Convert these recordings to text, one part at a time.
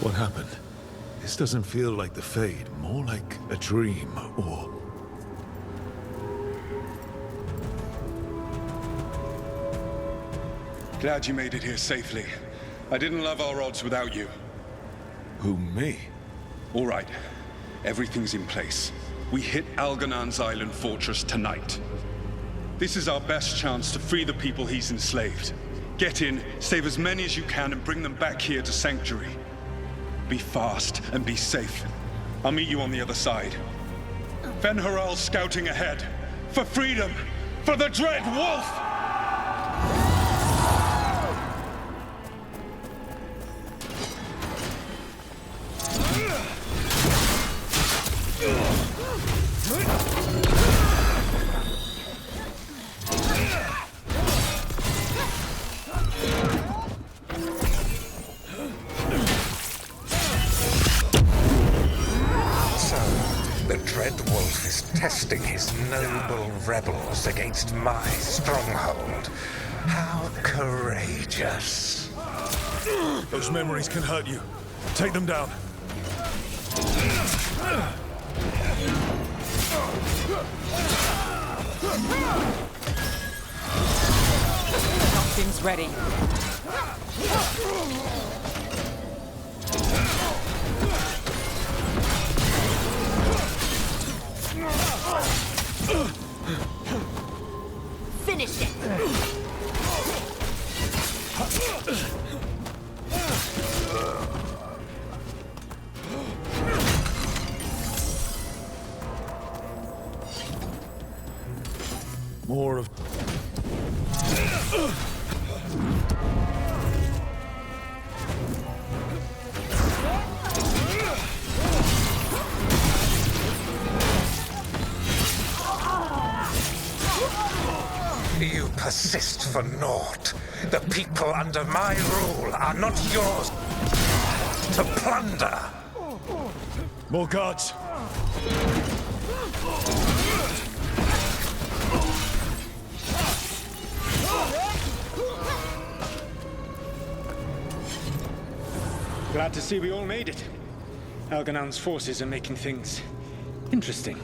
What happened? This doesn't feel like the Fade, more like a dream, or... Glad you made it here safely. I didn't love our odds without you. Who, me? All right. Everything's in place. We hit Algernon's island fortress tonight. This is our best chance to free the people he's enslaved. Get in, save as many as you can, and bring them back here to Sanctuary. Be fast and be safe. I'll meet you on the other side. Fen-Haral's scouting ahead. For freedom! For the Dread Wolf! Testing his noble rebels against my stronghold. How courageous. Those memories can hurt you. Take them down. Something's ready. Finish it! More of... You persist for naught. The people under my rule are not yours to plunder. More guards. Glad to see we all made it. Algernon's forces are making things interesting.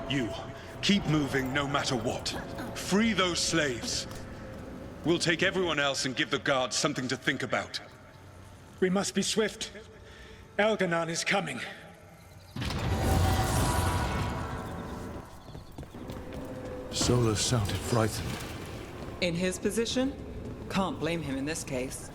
You, keep moving no matter what. Free those slaves. We'll take everyone else and give the guards something to think about. We must be swift. Algernon is coming. Solas sounded frightened. In his position, can't blame him in this case.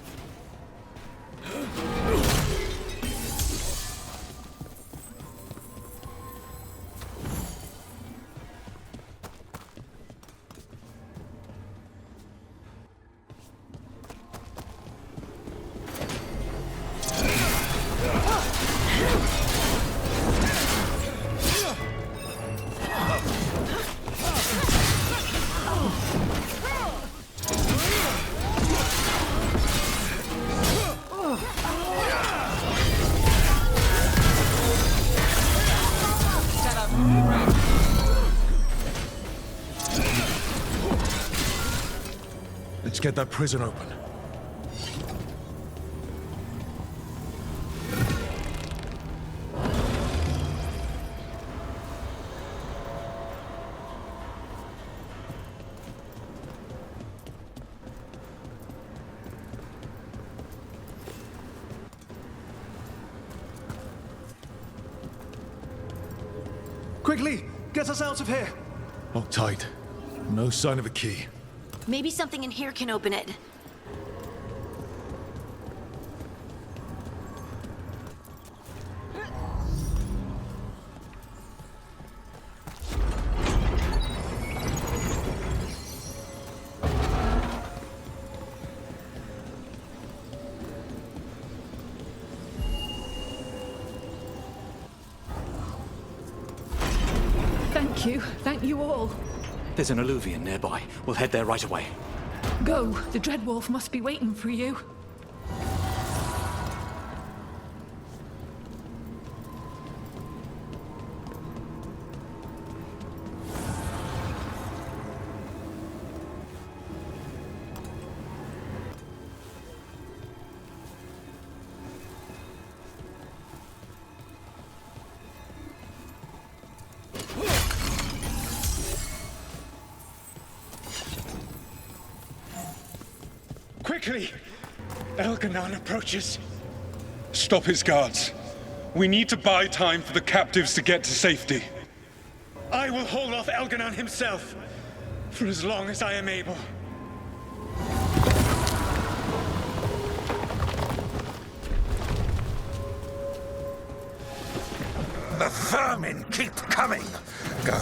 Let's get that prison open. Quickly, get us out of here! Locked tight. No sign of a key. Maybe something in here can open it. Thank you all. There's an alluvion nearby. We'll head there right away. Go. The Dreadwolf must be waiting for you. Quickly! Elganon approaches. Stop his guards. We need to buy time for the captives to get to safety. I will hold off Elganon himself, for as long as I am able. The vermin keep coming. Go.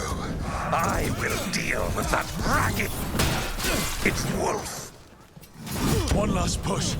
I will deal with that ragged... It's wolf. One last push.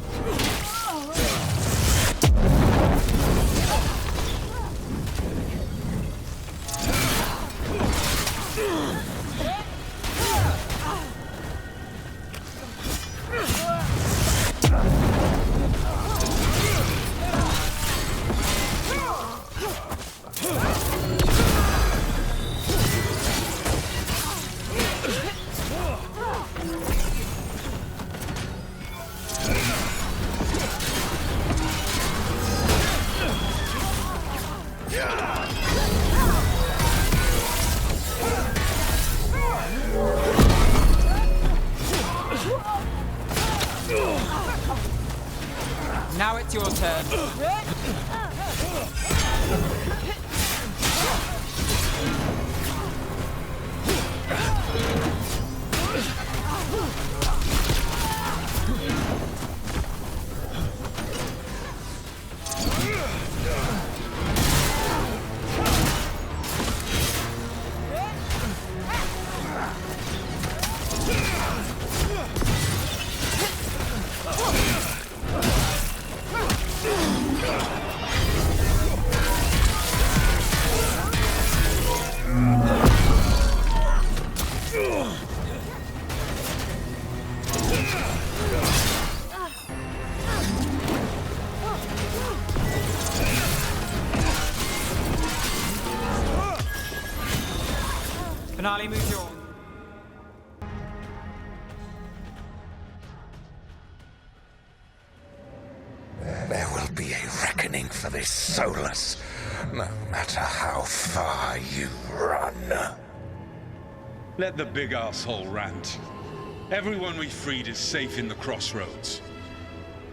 Now it's your turn. Finale moves your... There will be a reckoning for this Solas, no matter how far you run. Let the big asshole rant. Everyone we freed is safe in the crossroads.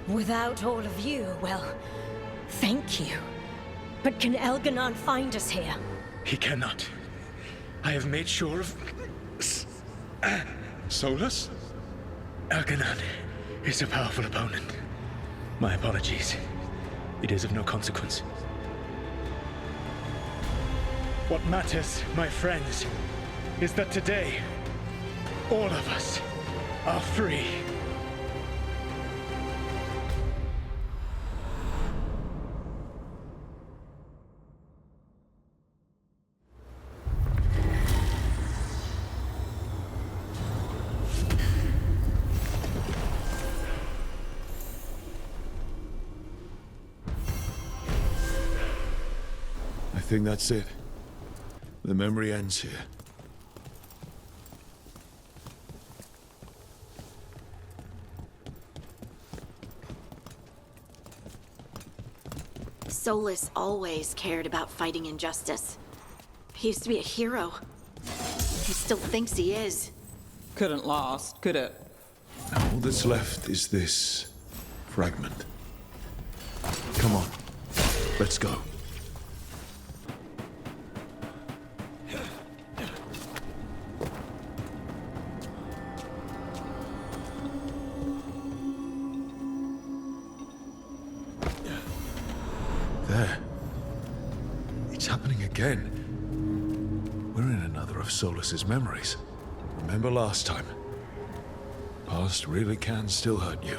Without all of you, well, thank you. But can Elganon find us here? He cannot. I have made sure of... Solas? Elganon is a powerful opponent. My apologies. It is of no consequence. What matters, my friends, is that today, all of us are free. I think that's it. The memory ends here. Solas always cared about fighting injustice. He used to be a hero. He still thinks he is. Couldn't last, could it? All that's left is this fragment. Come on, let's go. There. It's happening again. We're in another of Solas's memories. Remember last time? Past really can still hurt you.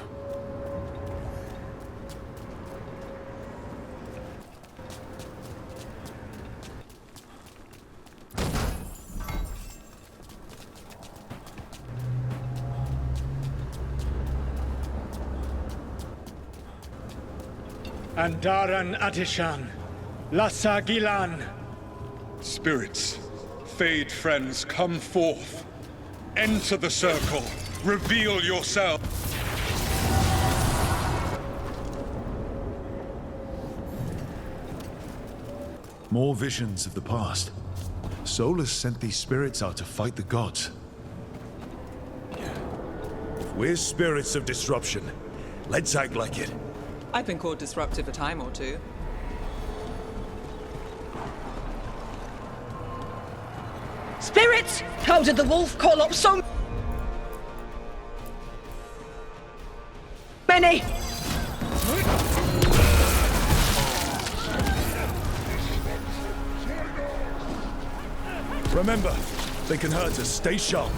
Andaran Atishan, Lassa Gilan. Spirits, Fade friends, come forth. Enter the circle. Reveal yourself. More visions of the past. Solas sent these spirits out to fight the gods. We're spirits of disruption. Let's act like it. I've been called disruptive a time or two. Spirits! How did the wolf call up so many? Remember, they can hurt us. Stay sharp.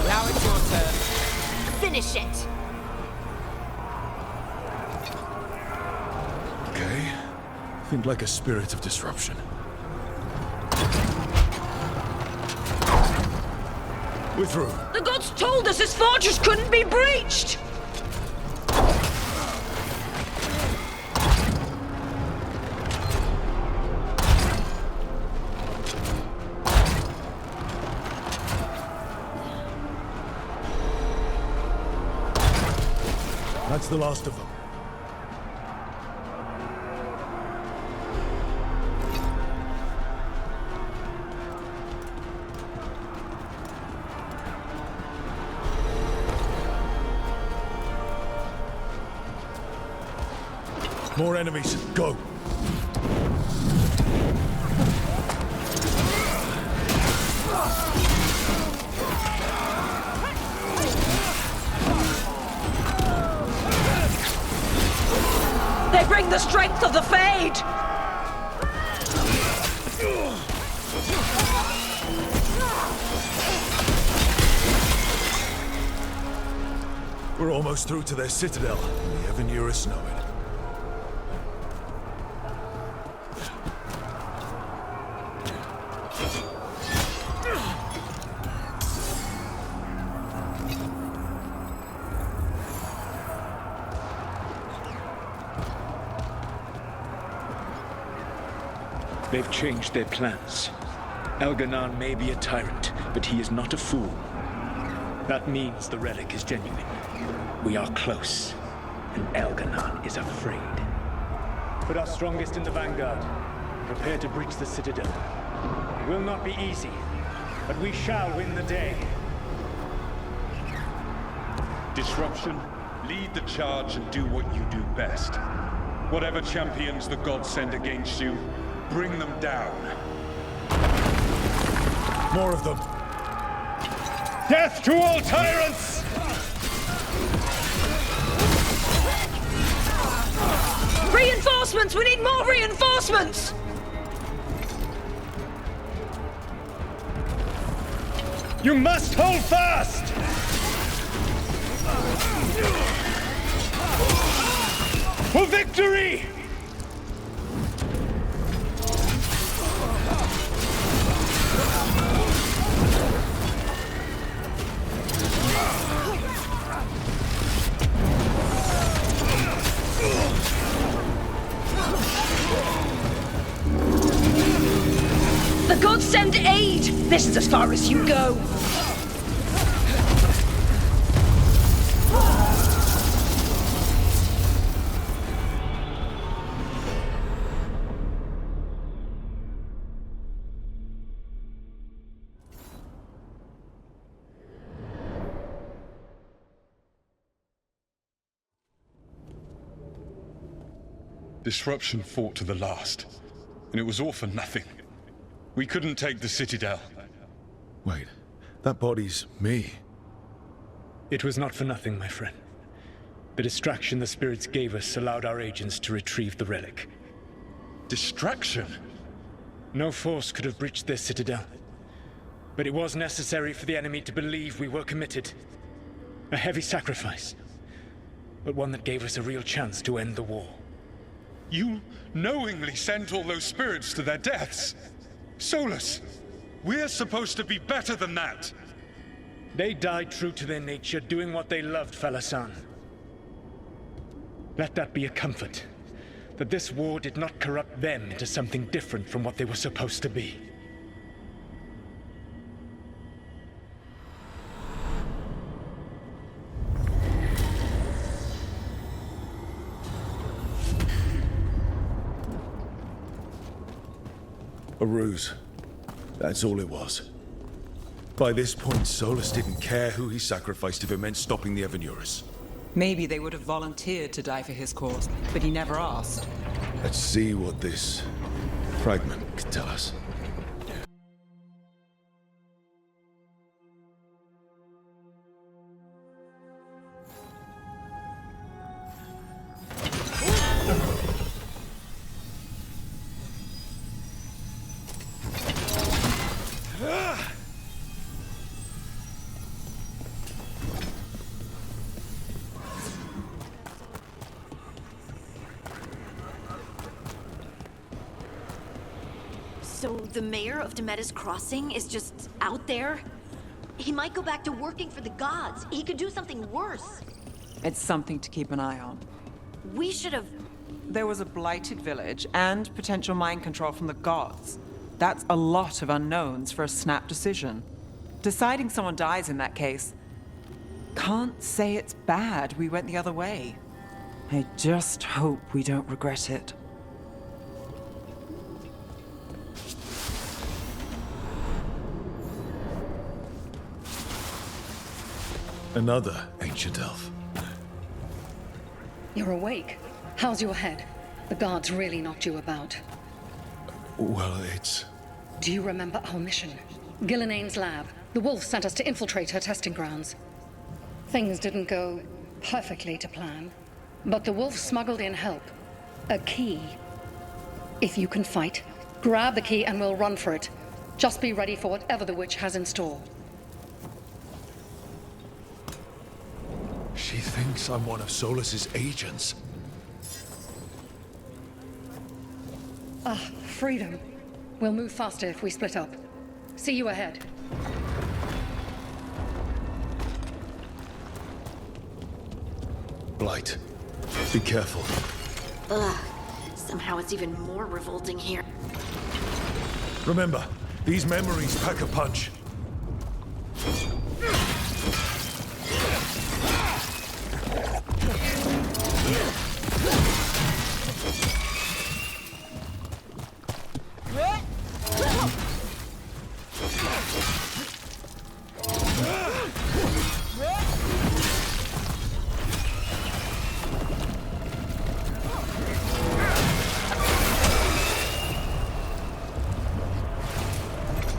Now it's your turn. Finish it! Okay. Think like a spirit of disruption. We're through. The gods told us this fortress couldn't be breached! That's the last of them. More enemies. Go. They bring the strength of the Fade! We're almost through to their citadel. The ever nearest know it. They've changed their plans. Elganon may be a tyrant, but he is not a fool. That means the relic is genuine. We are close, and Elganon is afraid. Put our strongest in the vanguard. Prepare to breach the citadel. It will not be easy, but we shall win the day. Disruption, lead the charge and do what you do best. Whatever champions the gods send against you, bring them down. More of them. Death to all tyrants! Reinforcements! We need more reinforcements! You must hold fast! For victory! The gods send aid! This is as far as you go! Disruption fought to the last, and it was all for nothing. We couldn't take the Citadel. Wait, that body's me. It was not for nothing, my friend. The distraction the spirits gave us allowed our agents to retrieve the relic. Distraction? No force could have breached their citadel. But it was necessary for the enemy to believe we were committed. A heavy sacrifice, but one that gave us a real chance to end the war. You knowingly sent all those spirits to their deaths. Solas, we're supposed to be better than that. They died true to their nature, doing what they loved, Falasan. Let that be a comfort, that this war did not corrupt them into something different from what they were supposed to be. A ruse. That's all it was. By this point, Solas didn't care who he sacrificed if it meant stopping the Evanurus. Maybe they would have volunteered to die for his cause, but he never asked. Let's see what this fragment could tell us. So the mayor of Demeda's Crossing is just out there? He might go back to working for the gods. He could do something worse. It's something to keep an eye on. We should have... There was a blighted village and potential mind control from the gods. That's a lot of unknowns for a snap decision. Deciding someone dies in that case. Can't say it's bad we went the other way. I just hope we don't regret it. Another ancient elf. You're awake. How's your head? The guards really knocked you about. Well, it's... Do you remember our mission? Gillenane's lab. The wolf sent us to infiltrate her testing grounds. Things didn't go perfectly to plan, but the wolf smuggled in help. A key. If you can fight, grab the key and we'll run for it. Just be ready for whatever the witch has in store. She thinks I'm one of Solas's agents. Ah, freedom. We'll move faster if we split up. See you ahead. Blight. Be careful. Ugh. Somehow it's even more revolting here. Remember, these memories pack a punch.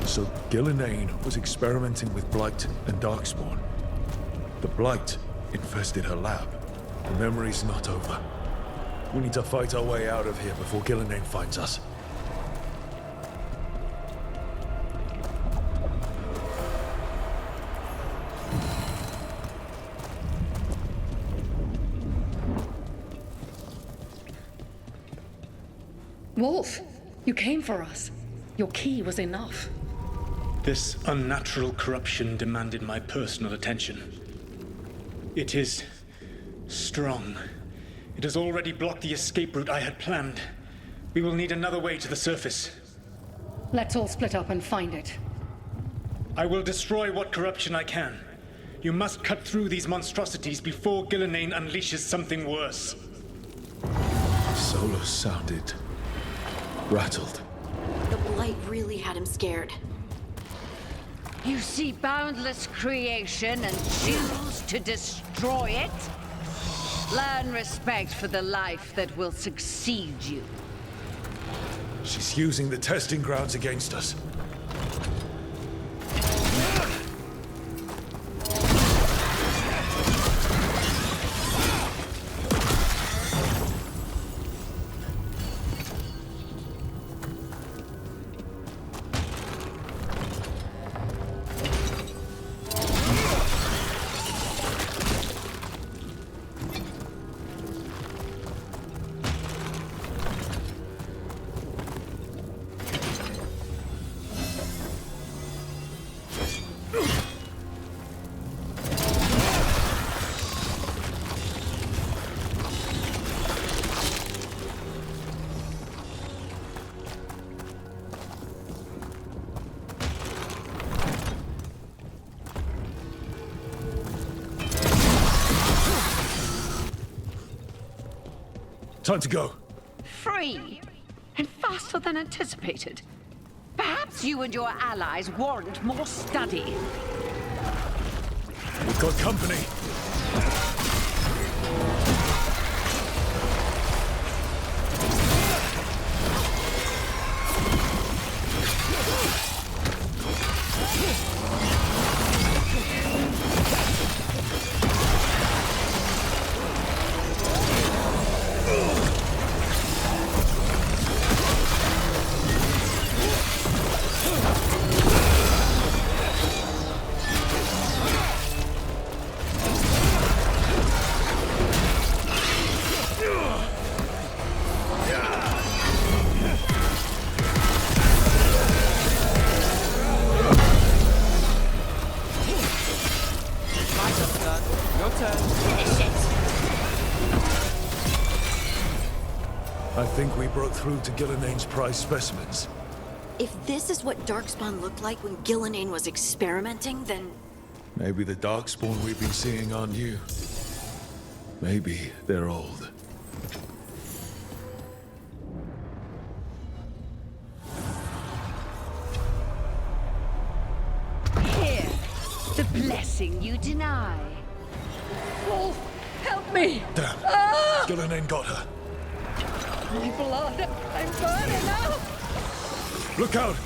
So Gillenane was experimenting with Blight and Darkspawn. The Blight infested her lab. The memory's not over. We need to fight our way out of here before Gillenane finds us. Wolf, you came for us. Your key was enough. This unnatural corruption demanded my personal attention. It is strong. It has already blocked the escape route I had planned. We will need another way to the surface. Let's all split up and find it. I will destroy what corruption I can. You must cut through these monstrosities before Gillenane unleashes something worse. Solas sounded rattled. The Blight really had him scared. You see boundless creation and choose to destroy it? Learn respect for the life that will succeed you. She's using the testing grounds against us. Time to go. Free. And faster than anticipated. Perhaps you and your allies warrant more study. We've got company. I think we broke through to Gillinane's prized specimens. If this is what Darkspawn looked like when Gillinane was experimenting, then... Maybe the Darkspawn we've been seeing aren't new. Maybe they're old. Here, the blessing you deny. Wolf, help me! Damn. Gillinane got her. My blood, I'm burning up! Look out!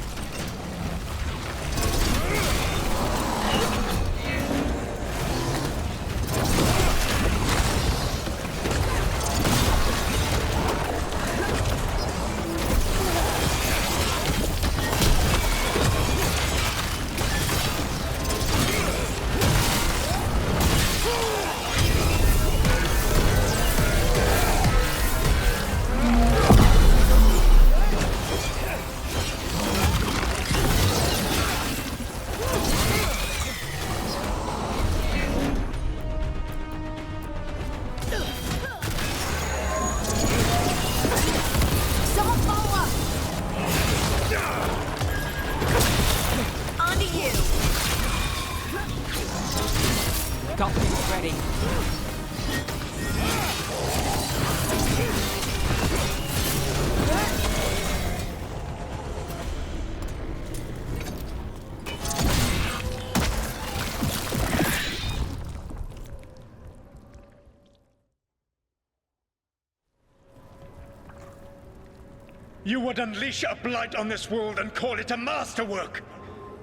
You would unleash a blight on this world and call it a masterwork!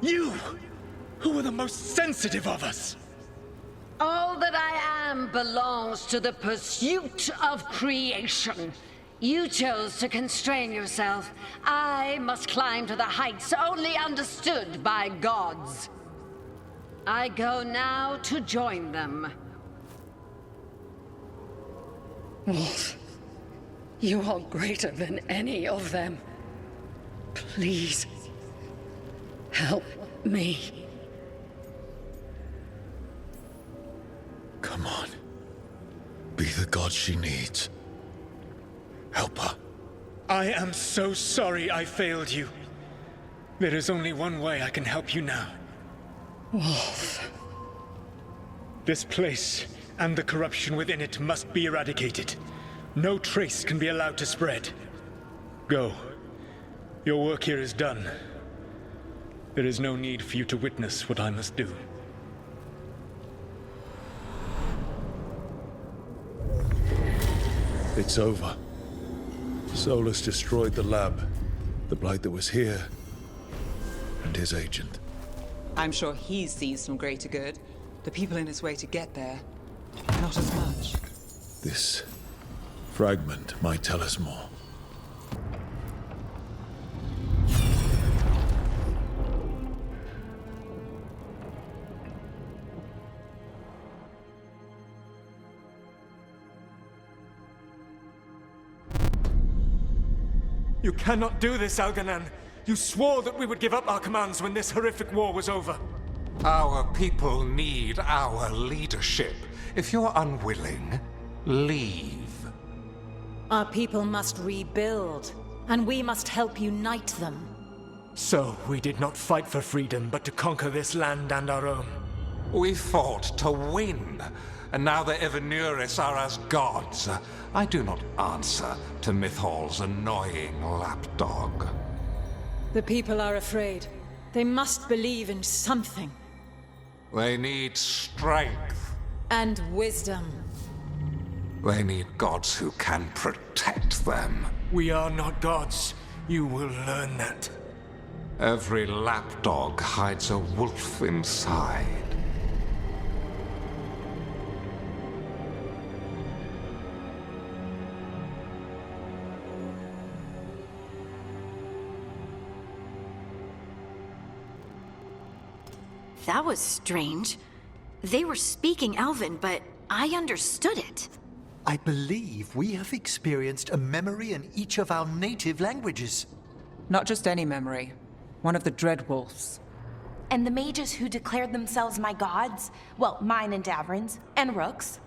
You, who are the most sensitive of us! All that I am belongs to the pursuit of creation. You chose to constrain yourself. I must climb to the heights only understood by gods. I go now to join them. Wolf, you are greater than any of them. Please, help me. Come on. Be the god she needs. Help her. I am so sorry I failed you. There is only one way I can help you now. Wolf. This place and the corruption within it must be eradicated. No trace can be allowed to spread. Go. Your work here is done. There is no need for you to witness what I must do. It's over. Solas destroyed the lab, the blight that was here, and his agent. I'm sure he sees some greater good. The people in his way to get there, not as much. This fragment might tell us more. You cannot do this, Alganan. You swore that we would give up our commands when this horrific war was over. Our people need our leadership. If you're unwilling, leave. Our people must rebuild, and we must help unite them. So, we did not fight for freedom, but to conquer this land and our own. We fought to win. and now the Evenuris are as gods. I do not answer to Mythal's annoying lapdog. The people are afraid. They must believe in something. They need strength. And wisdom. They need gods who can protect them. We are not gods. You will learn that. Every lapdog hides a wolf inside. That was strange. They were speaking Elven, but I understood it. I believe we have experienced a memory in each of our native languages. Not just any memory. One of the Dreadwolves. And the mages who declared themselves my gods? Well, mine and Davrin's, and Rook's.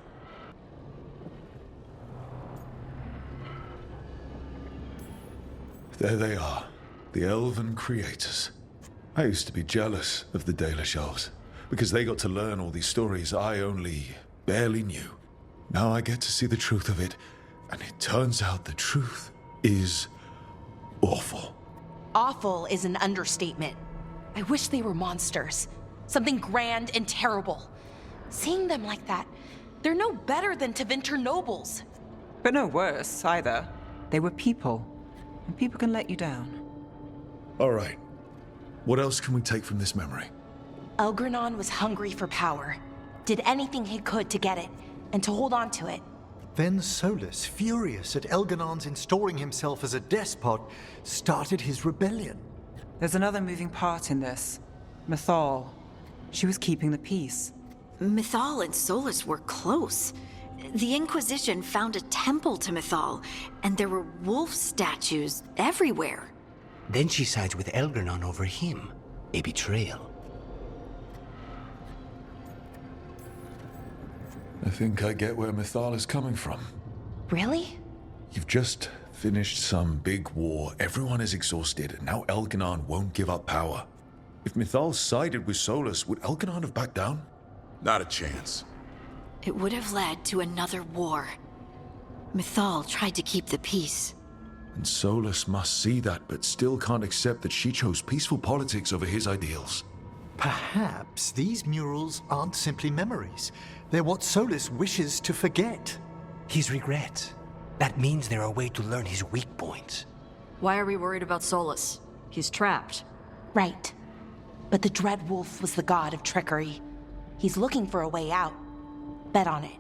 There they are, the Elven creators. I used to be jealous of the Dalish elves, because they got to learn all these stories I only barely knew. Now I get to see the truth of it, and it turns out the truth is awful. Awful is an understatement. I wish they were monsters. Something grand and terrible. Seeing them like that, they're no better than Tevinter nobles. But no worse, either. They were people, and people can let you down. All right. What else can we take from this memory? Elgranon was hungry for power. Did anything he could to get it, and to hold on to it. Then Solas, furious at Elganon's installing himself as a despot, started his rebellion. There's another moving part in this. Mythal. She was keeping the peace. Mythal and Solas were close. The Inquisition found a temple to Mythal, and there were wolf statues everywhere. Then she sides with Elgranon over him. A betrayal. I think I get where Mythal is coming from. Really? You've just finished some big war, everyone is exhausted, and now Elganon won't give up power. If Mythal sided with Solas, would Elganon have backed down? Not a chance. It would have led to another war. Mythal tried to keep the peace. And Solas must see that, but still can't accept that she chose peaceful politics over his ideals. Perhaps these murals aren't simply memories. They're what Solas wishes to forget. His regrets. That means they're a way to learn his weak points. Why are we worried about Solas? He's trapped. Right. But the Dreadwolf was the god of trickery. He's looking for a way out. Bet on it.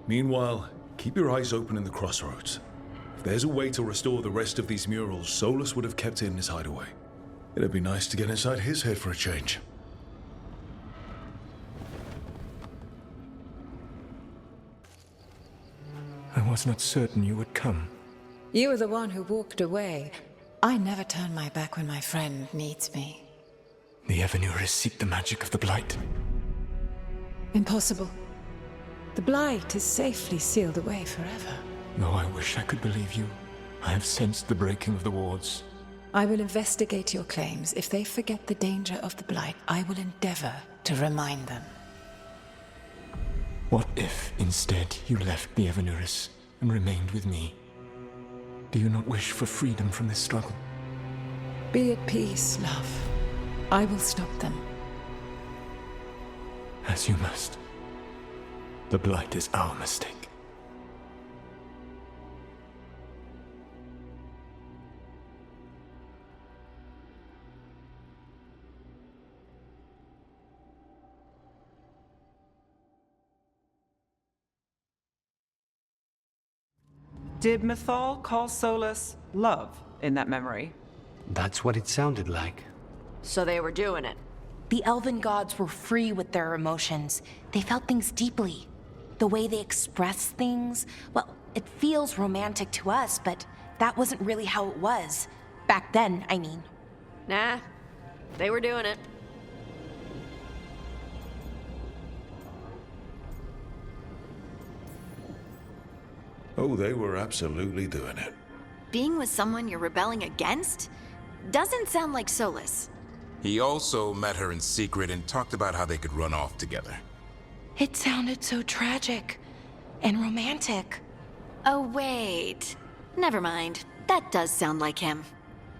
Meanwhile, keep your eyes open in the crossroads. If there's a way to restore the rest of these murals, Solas would have kept it in his hideaway. It'd be nice to get inside his head for a change. I was not certain you would come. You were the one who walked away. I never turn my back when my friend needs me. The Evenuris seek the magic of the Blight. Impossible. The Blight is safely sealed away forever. Though I wish I could believe you. I have sensed the breaking of the wards. I will investigate your claims. If they forget the danger of the Blight, I will endeavor to remind them. What if, instead, you left the Evenuris and remained with me? Do you not wish for freedom from this struggle? Be at peace, love. I will stop them. As you must. The Blight is our mistake. Did Mythal call Solas love in that memory? That's what it sounded like. So they were doing it. The elven gods were free with their emotions. They felt things deeply. The way they expressed things, well, it feels romantic to us, but that wasn't really how it was. Back then, I mean. Nah, they were doing it. Oh, they were absolutely doing it. Being with someone you're rebelling against? Doesn't sound like Solas. He also met her in secret and talked about how they could run off together. It sounded so tragic and romantic. Oh, wait. Never mind. That does sound like him.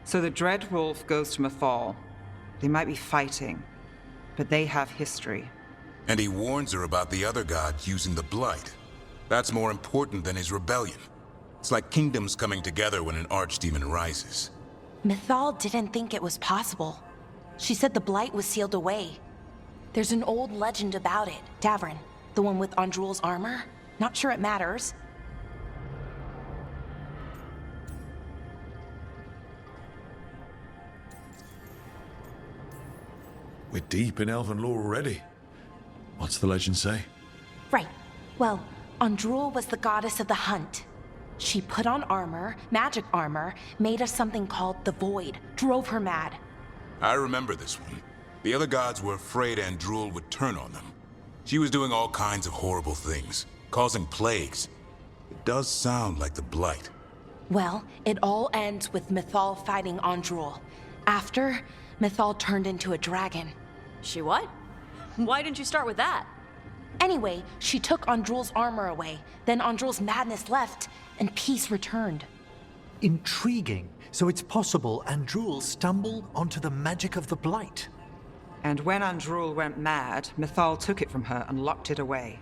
So the Dread Wolf goes to Mythal. They might be fighting, but they have history. And he warns her about the other gods using the Blight. That's more important than his rebellion. It's like kingdoms coming together when an archdemon rises. Mythal didn't think it was possible. She said the Blight was sealed away. There's an old legend about it. Davrin, the one with Andrul's armor. Not sure it matters. We're deep in elven lore already. What's the legend say? Right. Well, Andrul was the goddess of the hunt. She put on armor, magic armor, made of something called the Void, drove her mad. I remember this one. The other gods were afraid Andrul would turn on them. She was doing all kinds of horrible things, causing plagues. It does sound like the Blight. Well, it all ends with Mythal fighting Andrul. After, Mythal turned into a dragon. She what? Why didn't you start with that? Anyway, she took Andrul's armor away. Then Andrul's madness left, and peace returned. Intriguing. So it's possible Andrul stumbled onto the magic of the Blight. And when Andrul went mad, Mythal took it from her and locked it away.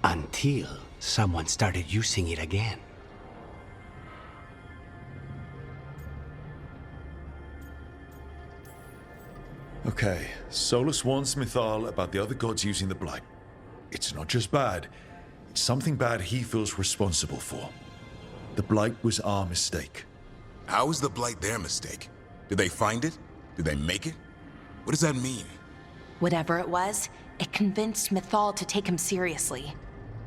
Until someone started using it again. Okay, Solas warns Mythal about the other gods using the Blight. It's not just bad, it's something bad he feels responsible for. The Blight was our mistake. How is the Blight their mistake? Did they find it? Did they make it? What does that mean? Whatever it was, it convinced Mythal to take him seriously.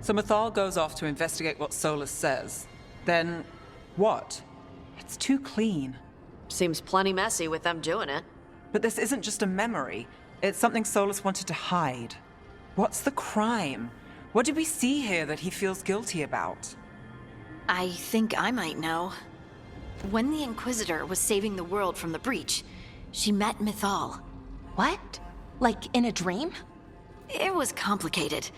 So Mythal goes off to investigate what Solas says. Then, what? It's too clean. Seems plenty messy with them doing it. But this isn't just a memory. It's something Solas wanted to hide. What's the crime? What did we see here that he feels guilty about? I think I might know. When the Inquisitor was saving the world from the breach, she met Mythal. What? Like in a dream? It was complicated.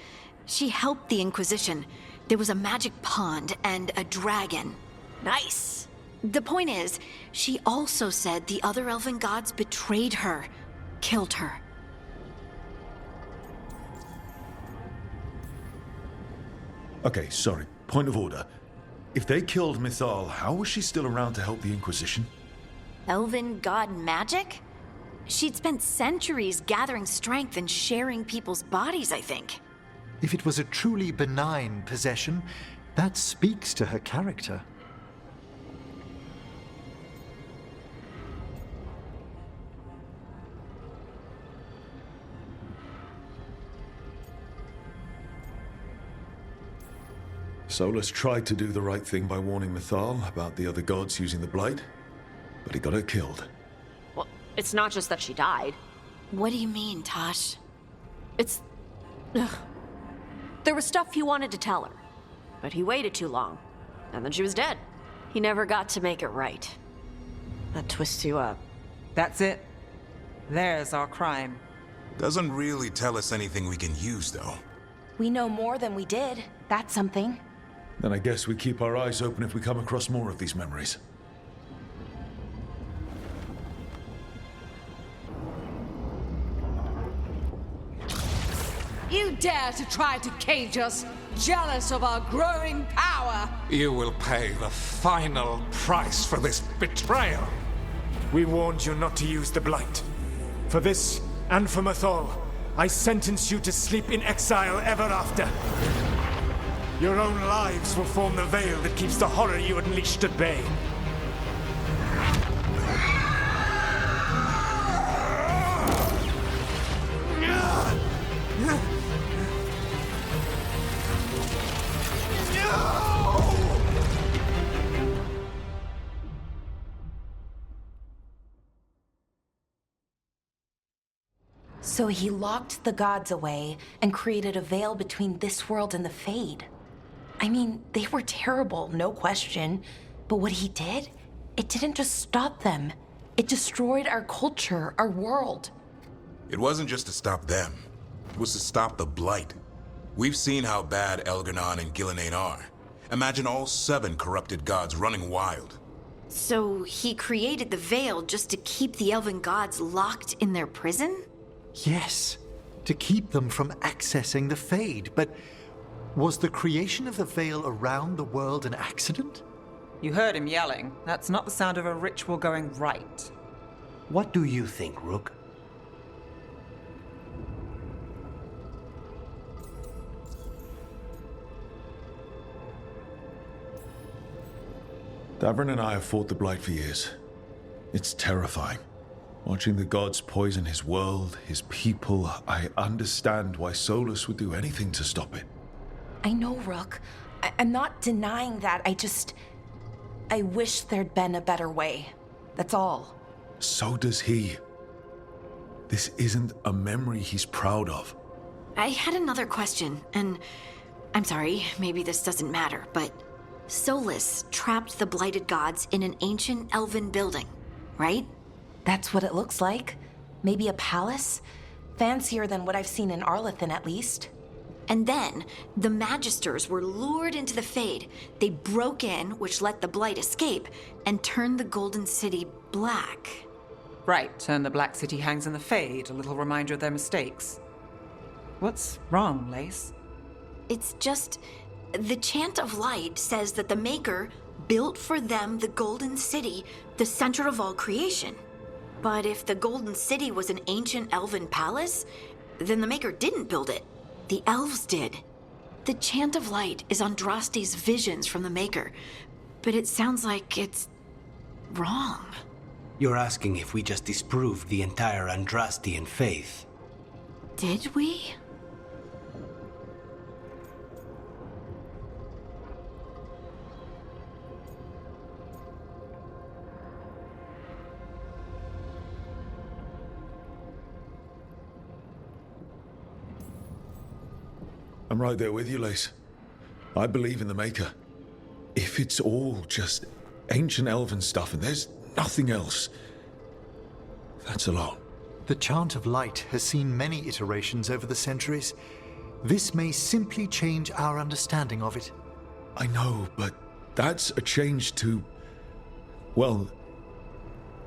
She helped the Inquisition. There was a magic pond and a dragon. Nice. The point is, she also said the other elven gods betrayed her, killed her. Okay, sorry. Point of order. If they killed Mythal, how was she still around to help the Inquisition? Elven god magic? She'd spent centuries gathering strength and sharing people's bodies, I think. If it was a truly benign possession, that speaks to her character. Solas tried to do the right thing by warning Mythal about the other gods using the Blight, but he got her killed. Well, it's not just that she died. What do you mean, Tosh? It's... Ugh. There was stuff he wanted to tell her, but he waited too long, and then she was dead. He never got to make it right. That twists you up. That's it. There's our crime. Doesn't really tell us anything we can use, though. We know more than we did. That's something. Then I guess we keep our eyes open if we come across more of these memories. You dare to try to cage us, jealous of our growing power! You will pay the final price for this betrayal. We warned you not to use the Blight. For this, and for Mythal, I sentence you to sleep in exile ever after. Your own lives will form the veil that keeps the horror you unleashed at bay. So he locked the gods away and created a veil between this world and the Fade. I mean, they were terrible, no question. But what he did, it didn't just stop them. It destroyed our culture, our world. It wasn't just to stop them. It was to stop the Blight. We've seen how bad Elganon and Gillenane are. Imagine all 7 corrupted gods running wild. So he created the Veil just to keep the elven gods locked in their prison? Yes, to keep them from accessing the Fade. But was the creation of the Veil around the world an accident? You heard him yelling. That's not the sound of a ritual going right. What do you think, Rook? Davrin and I have fought the Blight for years. It's terrifying. Watching the gods poison his world, his people, I understand why Solas would do anything to stop it. I know, Rook. I'm not denying that. I wish there'd been a better way. That's all. So does he. This isn't a memory he's proud of. I had another question, and I'm sorry, maybe this doesn't matter, but Solas trapped the blighted gods in an ancient elven building, right? That's what it looks like. Maybe a palace? Fancier than what I've seen in Arlethan, at least. And then, the Magisters were lured into the Fade. They broke in, which let the Blight escape, and turned the Golden City black. Right, and the Black City hangs in the Fade, a little reminder of their mistakes. What's wrong, Lace? It's just, the Chant of Light says that the Maker built for them the Golden City, the center of all creation. But if the Golden City was an ancient elven palace, then the Maker didn't build it. The elves did. The Chant of Light is Andraste's visions from the Maker, but it sounds like it's wrong. You're asking if we just disproved the entire Andrastian faith. Did we? I'm right there with you, Lace. I believe in the Maker. If it's all just ancient elven stuff and there's nothing else, that's a lot. The Chant of Light has seen many iterations over the centuries. This may simply change our understanding of it. I know, but that's a change to, well,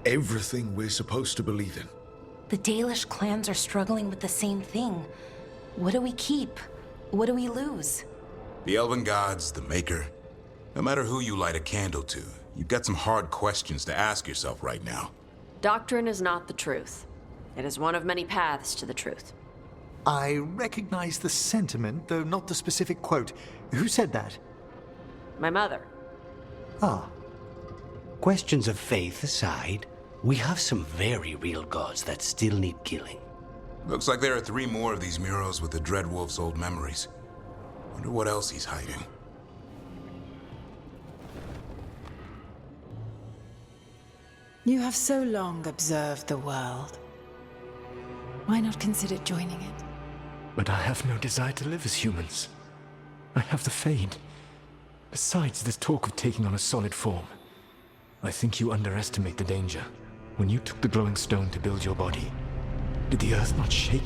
everything we're supposed to believe in. The Dalish clans are struggling with the same thing. What do we keep? What do we lose? The elven gods, the Maker. No matter who you light a candle to, you've got some hard questions to ask yourself right now. Doctrine is not the truth. It is one of many paths to the truth. I recognize the sentiment, though not the specific quote. Who said that? My mother. Ah. Questions of faith aside, we have some very real gods that still need killing. Looks like there are 3 more of these murals with the Dreadwolf's old memories. Wonder what else he's hiding. You have so long observed the world. Why not consider joining it? But I have no desire to live as humans. I have the Fade. Besides, there's talk of taking on a solid form. I think you underestimate the danger. When you took the glowing stone to build your body, did the earth not shake?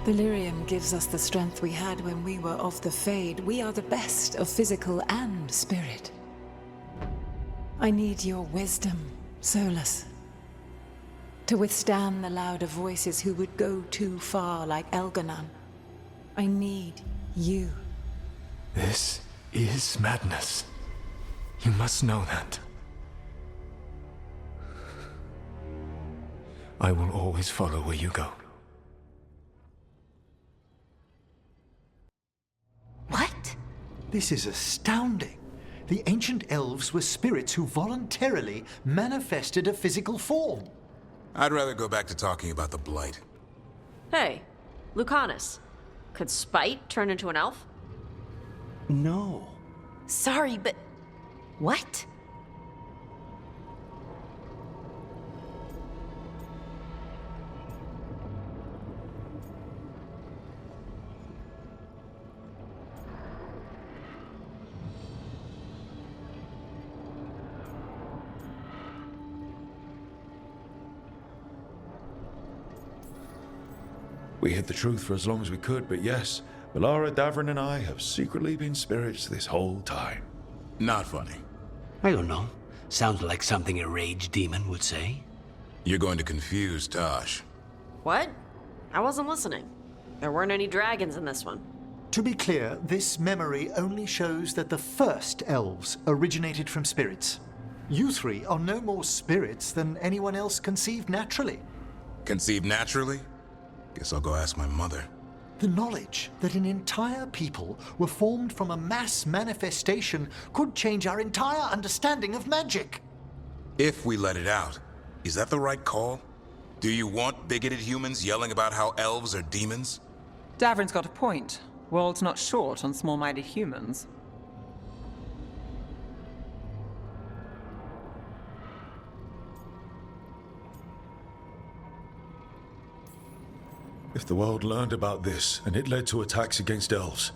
Delirium gives us the strength we had when we were of the Fade. We are the best of physical and spirit. I need your wisdom, Solas. To withstand the louder voices who would go too far like Elganon. I need you. This is madness. You must know that. I will always follow where you go. What? This is astounding. The ancient elves were spirits who voluntarily manifested a physical form. I'd rather go back to talking about the Blight. Hey, Lucanus. Could Spite turn into an elf? No. Sorry, but... what? We hid the truth for as long as we could, but yes, Valara, Davrin, and I have secretly been spirits this whole time. Not funny. I don't know. Sounds like something a rage demon would say. You're going to confuse Tosh. What? I wasn't listening. There weren't any dragons in this one. To be clear, this memory only shows that the first elves originated from spirits. You three are no more spirits than anyone else conceived naturally. Conceived naturally? Guess I'll go ask my mother. The knowledge that an entire people were formed from a mass manifestation could change our entire understanding of magic. If we let it out, is that the right call? Do you want bigoted humans yelling about how elves are demons? Davrin's got a point. World's not short on small-minded humans. If the world learned about this, and it led to attacks against elves.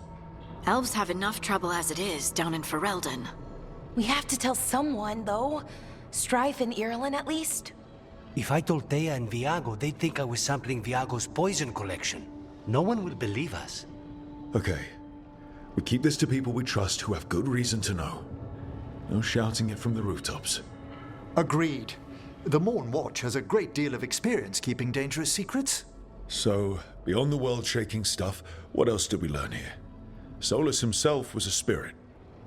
Elves have enough trouble as it is down in Ferelden. We have to tell someone, though. Strife and Irulan, at least. If I told Thea and Viago, they'd think I was sampling Viago's poison collection. No one will believe us. Okay. We keep this to people we trust who have good reason to know. No shouting it from the rooftops. Agreed. The Morn Watch has a great deal of experience keeping dangerous secrets. So, beyond the world-shaking stuff, what else did we learn here? Solas himself was a spirit.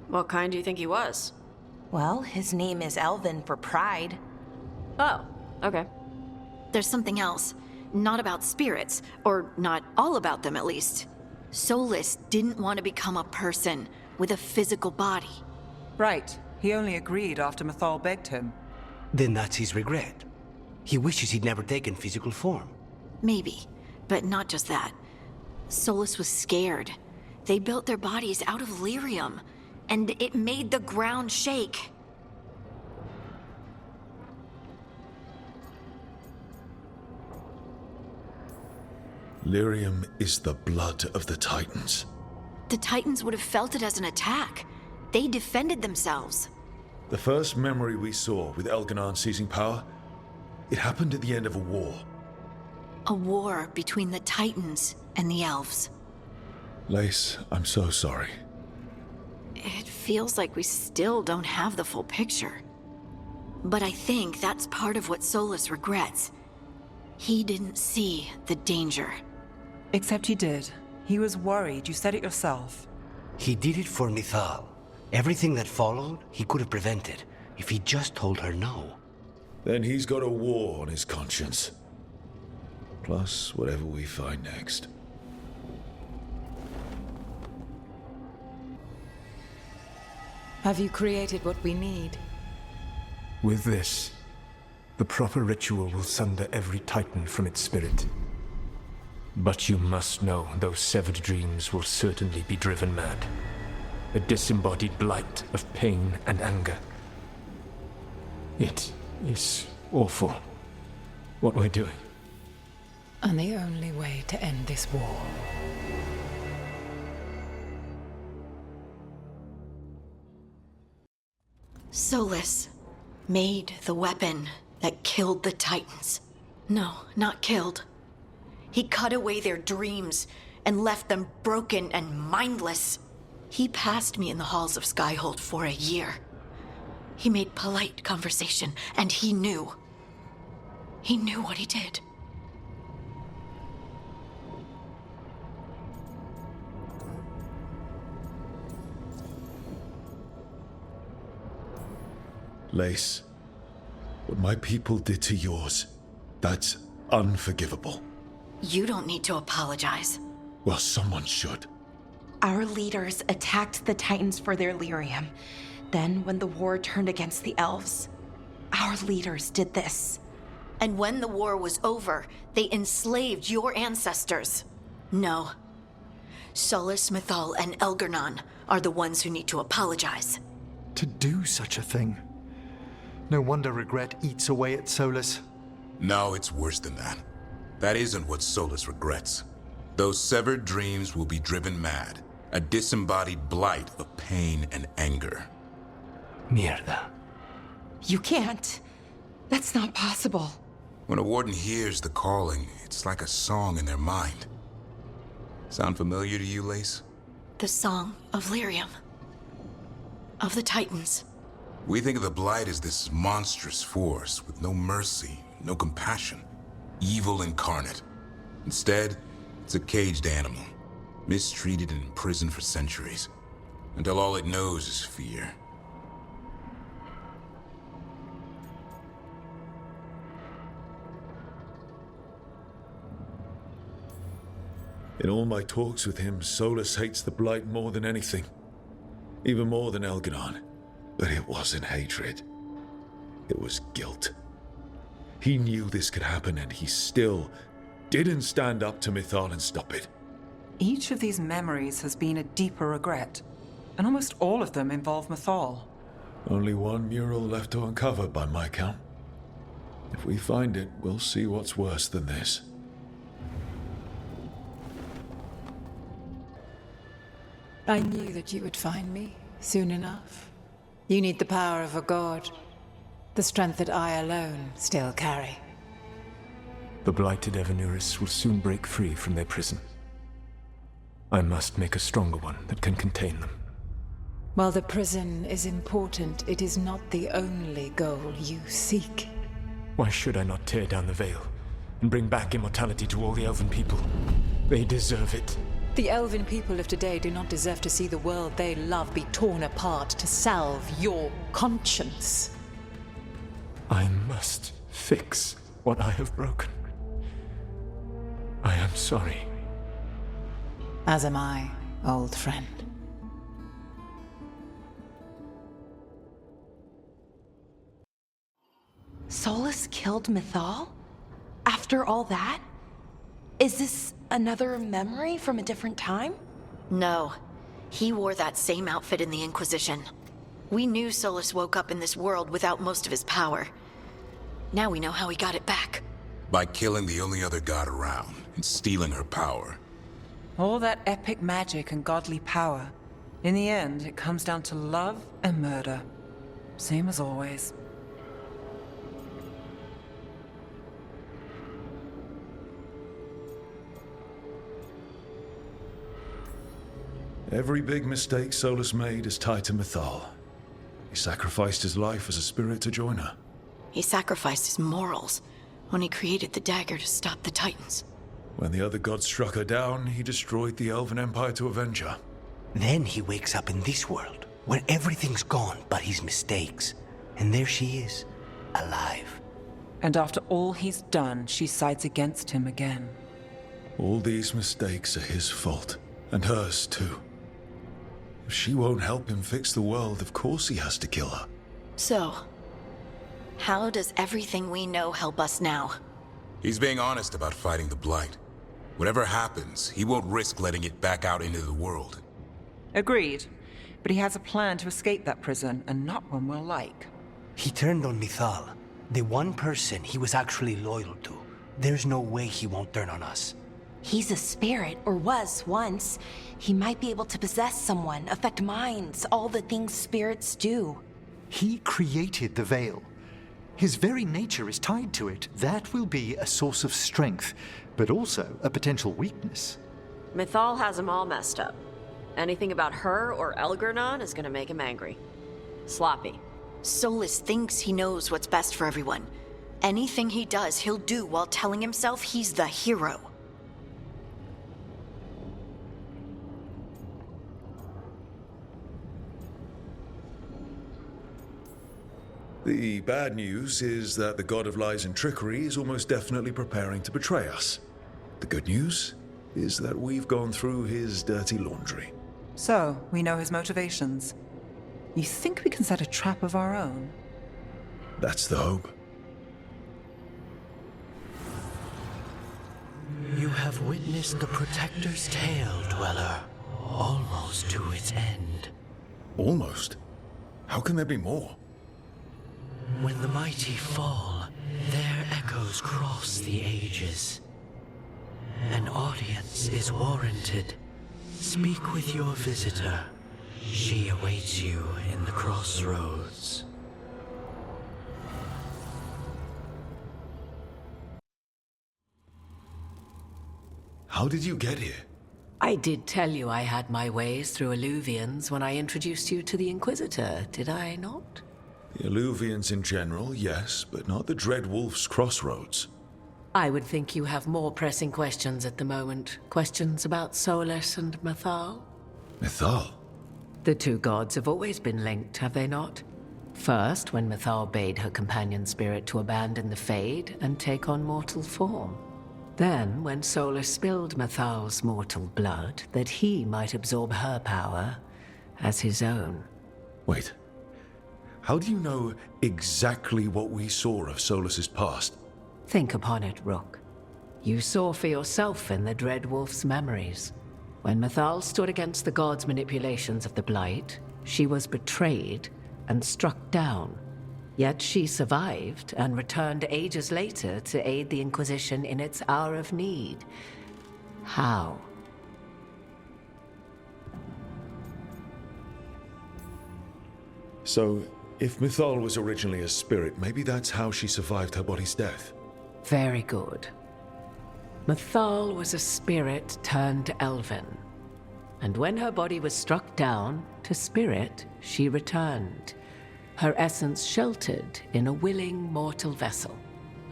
What kind do you think he was? Well, his name is Elven for pride. Oh, okay. There's something else. Not about spirits, or not all about them at least. Solas didn't want to become a person with a physical body. Right. He only agreed after Mythal begged him. Then that's his regret. He wishes he'd never taken physical form. Maybe, but not just that. Solas was scared. They built their bodies out of lyrium, and it made the ground shake. Lyrium is the blood of the Titans. The Titans would have felt it as an attack. They defended themselves. The first memory we saw with Elganon seizing power, it happened at the end of a war. A war between the Titans and the Elves. Lace, I'm so sorry. It feels like we still don't have the full picture. But I think that's part of what Solas regrets. He didn't see the danger. Except he did. He was worried. You said it yourself. He did it for Mythal. Everything that followed, he could have prevented, if he just told her no. Then he's got a war on his conscience. Plus, whatever we find next. Have you created what we need? With this, the proper ritual will sunder every Titan from its spirit. But you must know those severed dreams will certainly be driven mad. A disembodied blight of pain and anger. It is awful what we're doing. And the only way to end this war. Solas made the weapon that killed the Titans. No, not killed. He cut away their dreams and left them broken and mindless. He passed me in the halls of Skyhold for a year. He made polite conversation, and he knew. He knew what he did. Lace, what my people did to yours, that's unforgivable. You don't need to apologize. Well, someone should. Our leaders attacked the Titans for their lyrium. Then, when the war turned against the elves, our leaders did this. And when the war was over, they enslaved your ancestors. No. Solas, Mythal, and Elgarnon are the ones who need to apologize. To do such a thing. No wonder regret eats away at Solas. No, it's worse than that. That isn't what Solas regrets. Those severed dreams will be driven mad. A disembodied blight of pain and anger. Mierda. You can't. That's not possible. When a warden hears the calling, it's like a song in their mind. Sound familiar to you, Lace? The Song of Lyrium. Of the Titans. We think of the Blight as this monstrous force with no mercy, no compassion. Evil incarnate. Instead, it's a caged animal. Mistreated and imprisoned for centuries. Until all it knows is fear. In all my talks with him, Solas hates the Blight more than anything. Even more than Elganon. But it wasn't hatred. It was guilt. He knew this could happen and he still didn't stand up to Mythal and stop it. Each of these memories has been a deeper regret, and almost all of them involve Mythal. Only one mural left to uncover by my count. If we find it, we'll see what's worse than this. I knew that you would find me soon enough. You need the power of a god, the strength that I alone still carry. The blighted Evanuris will soon break free from their prison. I must make a stronger one that can contain them. While the prison is important, it is not the only goal you seek. Why should I not tear down the veil and bring back immortality to all the Elven people? They deserve it. The Elven people of today do not deserve to see the world they love be torn apart to salve your conscience. I must fix what I have broken. I am sorry. As am I, old friend. Solas killed Mythal? After all that? Is this another memory from a different time? No. He wore that same outfit in the Inquisition. We knew Solas woke up in this world without most of his power. Now we know how he got it back. By killing the only other god around and stealing her power. All that epic magic and godly power. In the end, it comes down to love and murder. Same as always. Every big mistake Solas made is tied to Mythal. He sacrificed his life as a spirit to join her. He sacrificed his morals when he created the dagger to stop the Titans. When the other gods struck her down, he destroyed the Elven Empire to avenge her. Then he wakes up in this world, where everything's gone but his mistakes. And there she is, alive. And after all he's done, she sides against him again. All these mistakes are his fault, and hers too. If she won't help him fix the world, of course he has to kill her. So, how does everything we know help us now? He's being honest about fighting the Blight. Whatever happens, he won't risk letting it back out into the world. Agreed. But he has a plan to escape that prison, and not one we'll like. He turned on Mythal, the one person he was actually loyal to. There's no way he won't turn on us. He's a spirit, or was once. He might be able to possess someone, affect minds, all the things spirits do. He created the veil. His very nature is tied to it. That will be a source of strength, but also a potential weakness. Mythal has him all messed up. Anything about her or Elganon is gonna make him angry. Sloppy. Solas thinks he knows what's best for everyone. Anything he does, he'll do while telling himself he's the hero. The bad news is that the god of lies and trickery is almost definitely preparing to betray us. The good news is that we've gone through his dirty laundry. So, we know his motivations. You think we can set a trap of our own? That's the hope. You have witnessed the Protector's tale, Dweller, almost to its end. Almost? How can there be more? When the mighty fall, their echoes cross the ages. An audience is warranted. Speak with your visitor. She awaits you in the crossroads. How did you get here? I did tell you I had my ways through Illuvians when I introduced you to the Inquisitor, did I not? The Illuvians in general, yes, but not the Dread Wolf's crossroads. I would think you have more pressing questions at the moment. Questions about Solas and Mythal? Mythal? The two gods have always been linked, have they not? First, when Mythal bade her companion spirit to abandon the Fade and take on mortal form. Then, when Solas spilled Mythal's mortal blood, that he might absorb her power as his own. Wait. How do you know exactly what we saw of Solas's past? Think upon it, Rook. You saw for yourself in the Dread Wolf's memories. When Mythal stood against the gods' manipulations of the Blight, she was betrayed and struck down. Yet she survived and returned ages later to aid the Inquisition in its hour of need. How? So, if Mythal was originally a spirit, maybe that's how she survived her body's death. Very good. Mythal was a spirit turned elven. And when her body was struck down, to spirit, she returned. Her essence sheltered in a willing mortal vessel.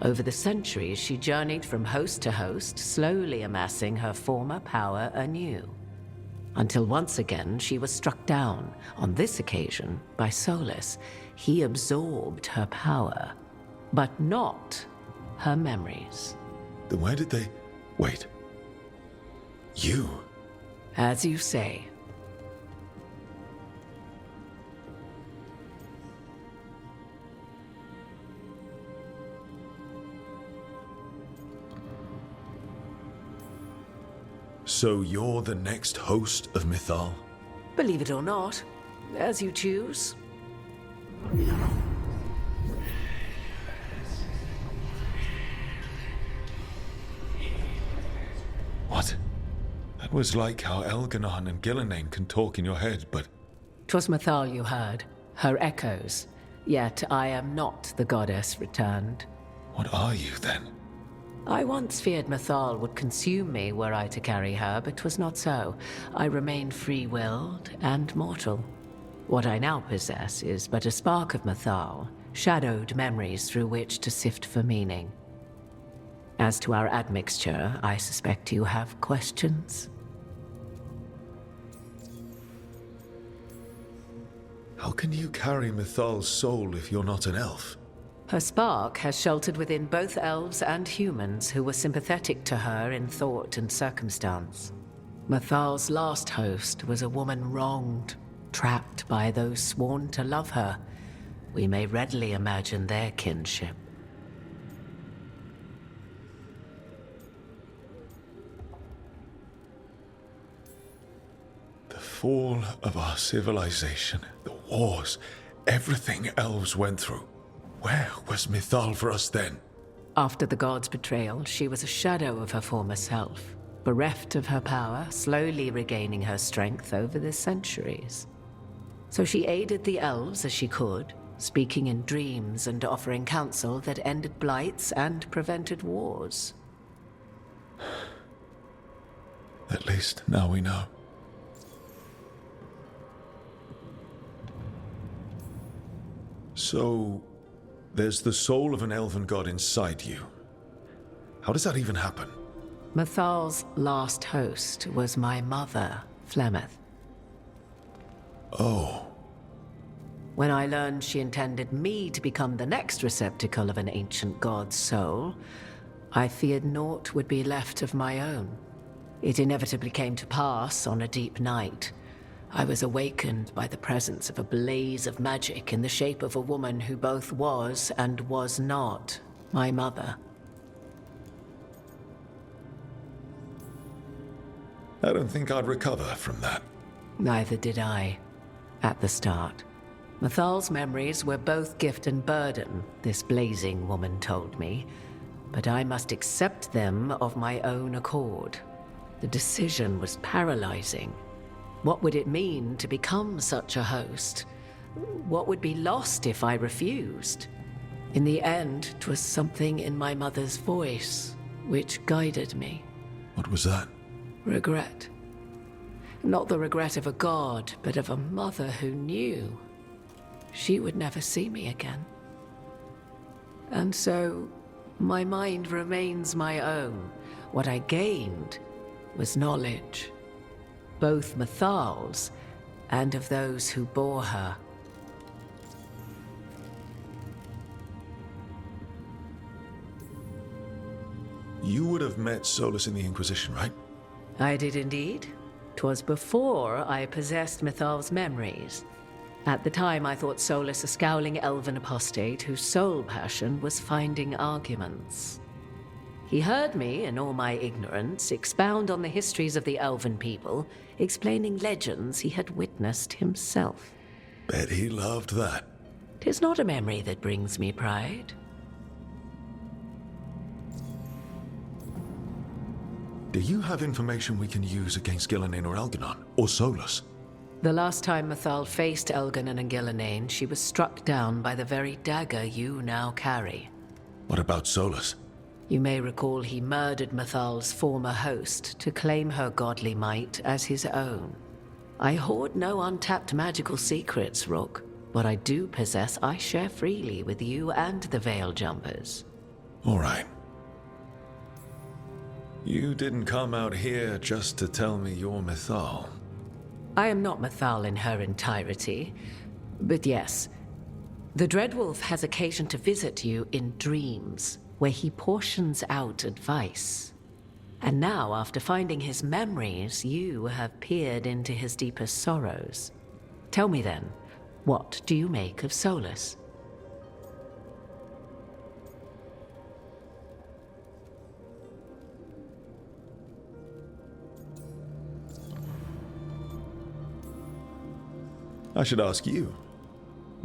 Over the centuries, she journeyed from host to host, slowly amassing her former power anew. Until once again, she was struck down, on this occasion, by Solas. He absorbed her power, but not her memories. Then where did they... Wait. You? As you say. So you're the next host of Mythal? Believe it or not, as you choose. What? That was like how Elganon and Gillenane can talk in your head, but... 'Twas Mythal you heard, her echoes. Yet I am not the goddess returned. What are you, then? I once feared Mythal would consume me were I to carry her, but 'twas not so. I remain free-willed and mortal. What I now possess is but a spark of Mythal, shadowed memories through which to sift for meaning. As to our admixture, I suspect you have questions. How can you carry Mythal's soul if you're not an elf? Her spark has sheltered within both elves and humans who were sympathetic to her in thought and circumstance. Mythal's last host was a woman wronged, trapped by those sworn to love her. We may readily imagine their kinship. The fall of our civilization, the wars, everything elves went through. Where was Mythal for us then? After the god's betrayal, she was a shadow of her former self, bereft of her power, slowly regaining her strength over the centuries. So she aided the elves as she could, speaking in dreams and offering counsel that ended blights and prevented wars. At least now we know. So, there's the soul of an elven god inside you. How does that even happen? Mythal's last host was my mother, Flemeth. Oh. When I learned she intended me to become the next receptacle of an ancient god's soul, I feared naught would be left of my own. It inevitably came to pass on a deep night. I was awakened by the presence of a blaze of magic in the shape of a woman who both was and was not my mother. I don't think I'd recover from that. Neither did I, at the start. Mythal's memories were both gift and burden, this blazing woman told me, but I must accept them of my own accord. The decision was paralyzing. What would it mean to become such a host? What would be lost if I refused? In the end, 'twas something in my mother's voice which guided me. What was that? Regret. Not the regret of a god, but of a mother who knew she would never see me again. And so, my mind remains my own. What I gained was knowledge, both Mythal's and of those who bore her. You would have met Solas in the Inquisition, right? I did indeed. 'Twas before I possessed Mythal's memories. At the time, I thought Solas a scowling elven apostate whose sole passion was finding arguments. He heard me, in all my ignorance, expound on the histories of the elven people, explaining legends he had witnessed himself. Bet he loved that. 'Tis not a memory that brings me pride. Do you have information we can use against Gillenane or Elganon, or Solas? The last time Mythal faced Elganon and Gillenane, she was struck down by the very dagger you now carry. What about Solas? You may recall he murdered Mythal's former host to claim her godly might as his own. I hoard no untapped magical secrets, Rook. What I do possess, I share freely with you and the Veil Jumpers. All right. You didn't come out here just to tell me you're Mythal. I am not Mythal in her entirety, but yes, the Dreadwolf has occasion to visit you in dreams, where he portions out advice. And now, after finding his memories, you have peered into his deepest sorrows. Tell me then, what do you make of Solas? I should ask you.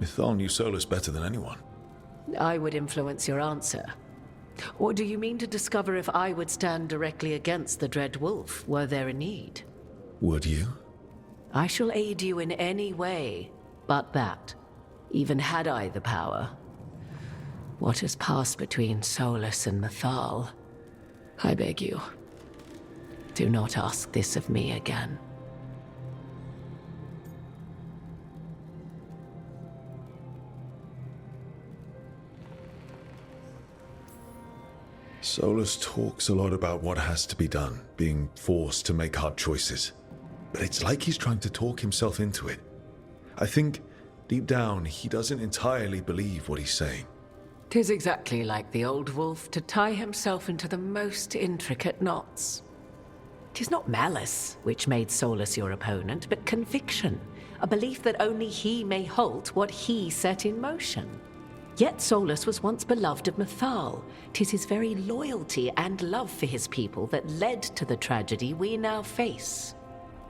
Mythal knew Solas better than anyone. I would influence your answer. Or do you mean to discover if I would stand directly against the Dread Wolf, were there a need? Would you? I shall aid you in any way but that, even had I the power. What has passed between Solas and Mythal? I beg you, do not ask this of me again. Solas talks a lot about what has to be done, being forced to make hard choices. But it's like he's trying to talk himself into it. I think, deep down, he doesn't entirely believe what he's saying. 'Tis exactly like the old wolf to tie himself into the most intricate knots. 'Tis not malice which made Solas your opponent, but conviction, a belief that only he may halt what he set in motion. Yet Solas was once beloved of Mythal. 'Tis his very loyalty and love for his people that led to the tragedy we now face.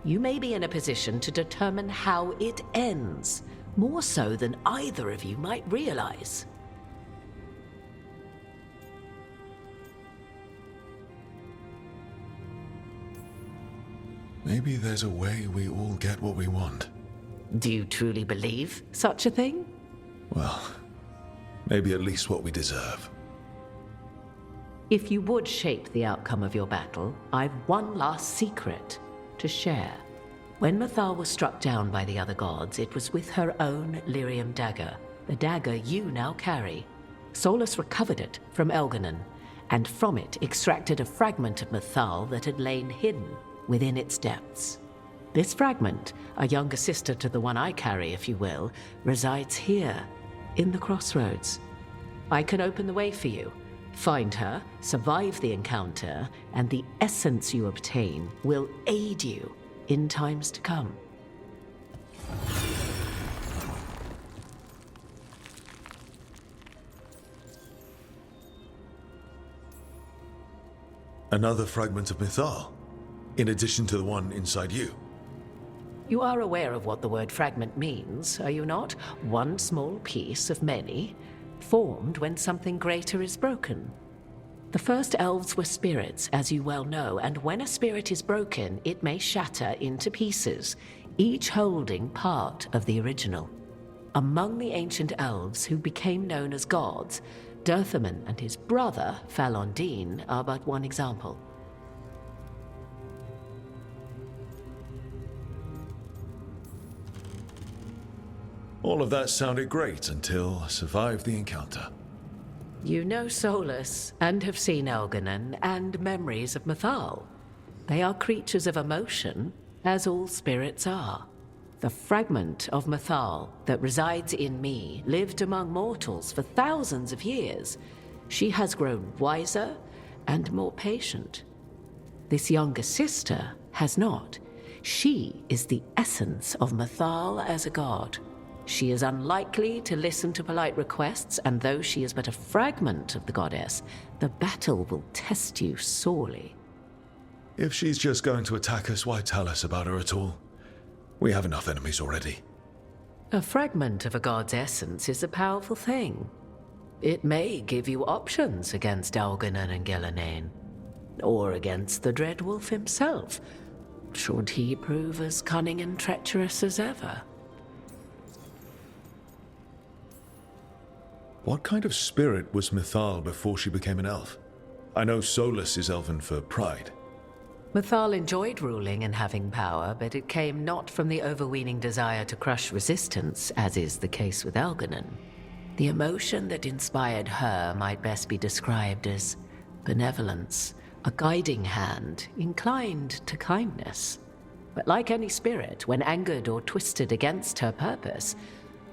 You may be in a position to determine how it ends, more so than either of you might realize. Maybe there's a way we all get what we want. Do you truly believe such a thing? Well, maybe at least what we deserve. If you would shape the outcome of your battle, I've one last secret to share. When Mythal was struck down by the other gods, it was with her own lyrium dagger, the dagger you now carry. Solas recovered it from Elganon, and from it extracted a fragment of Mythal that had lain hidden within its depths. This fragment, a younger sister to the one I carry, if you will, resides here, in the crossroads. I can open the way for you. Find her, survive the encounter, and the essence you obtain will aid you in times to come. Another fragment of Mythal, in addition to the one inside you. You are aware of what the word fragment means, are you not? One small piece of many, formed when something greater is broken. The first elves were spirits, as you well know, and when a spirit is broken, it may shatter into pieces, each holding part of the original. Among the ancient elves who became known as gods, Dirthaman and his brother, Falondine, are but one example. All of that sounded great until I survived the encounter. You know Solas, and have seen Elganon, and memories of Mythal. They are creatures of emotion, as all spirits are. The fragment of Mythal that resides in me lived among mortals for thousands of years. She has grown wiser and more patient. This younger sister has not. She is the essence of Mythal as a god. She is unlikely to listen to polite requests, and though she is but a fragment of the goddess, the battle will test you sorely. If she's just going to attack us, why tell us about her at all? We have enough enemies already. A fragment of a god's essence is a powerful thing. It may give you options against Elganon and Ghilanane, or against the Dreadwolf himself, should he prove as cunning and treacherous as ever. What kind of spirit was Mythal before she became an elf? I know Solas is elven for pride. Mythal enjoyed ruling and having power, but it came not from the overweening desire to crush resistance, as is the case with Elganon. The emotion that inspired her might best be described as benevolence, a guiding hand inclined to kindness. But like any spirit, when angered or twisted against her purpose,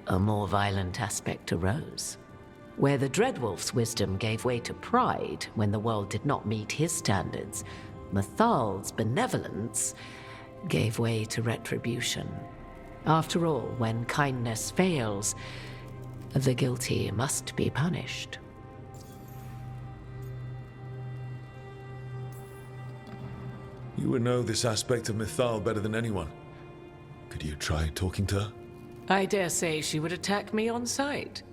a more violent aspect arose. Where the Dreadwolf's wisdom gave way to pride when the world did not meet his standards, Mythal's benevolence gave way to retribution. After all, when kindness fails, the guilty must be punished. You would know this aspect of Mythal better than anyone. Could you try talking to her? I dare say she would attack me on sight.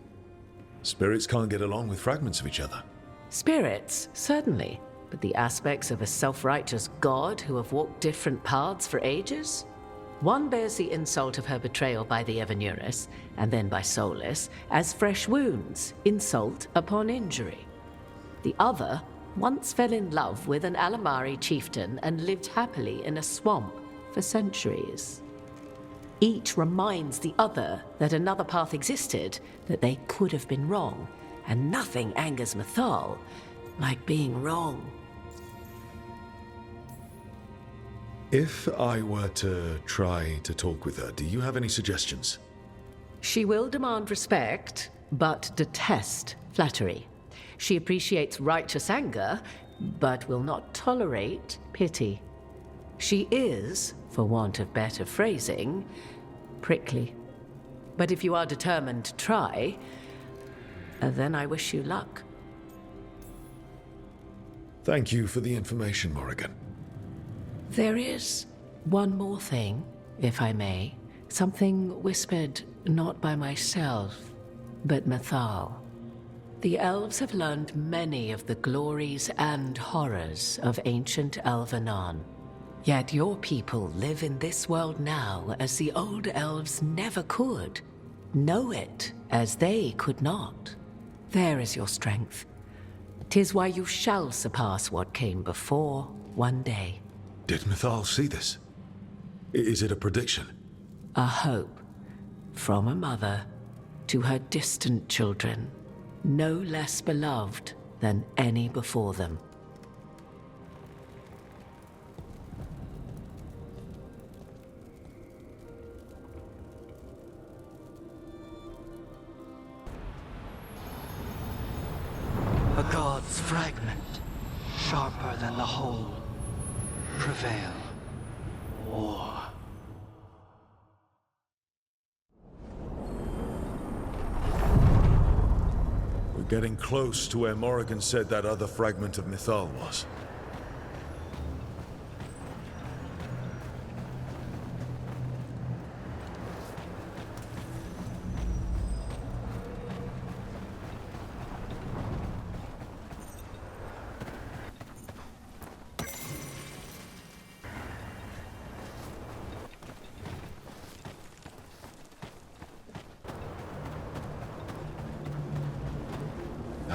Spirits can't get along with fragments of each other. Spirits, certainly. But the aspects of a self-righteous god who have walked different paths for ages? One bears the insult of her betrayal by the Evanurus, and then by Solas, as fresh wounds, insult upon injury. The other once fell in love with an Alamari chieftain and lived happily in a swamp for centuries. Each reminds the other that another path existed, that they could have been wrong, and nothing angers Mythal like being wrong. If I were to try to talk with her, do you have any suggestions? She will demand respect, but detest flattery. She appreciates righteous anger, but will not tolerate pity. She is, for want of better phrasing, prickly. But if you are determined to try, then I wish you luck. Thank you for the information, Morrigan. There is one more thing, if I may. Something whispered not by myself, but Mythal. The elves have learned many of the glories and horrors of ancient Elvenon. Yet your people live in this world now as the old elves never could. Know it as they could not. There is your strength. 'Tis why you shall surpass what came before one day. Did Mythal see this? Is it a prediction? A hope from a mother to her distant children, no less beloved than any before them. A god's fragment, sharper than the whole. Prevail. War. We're getting close to where Morrigan said that other fragment of Mythal was.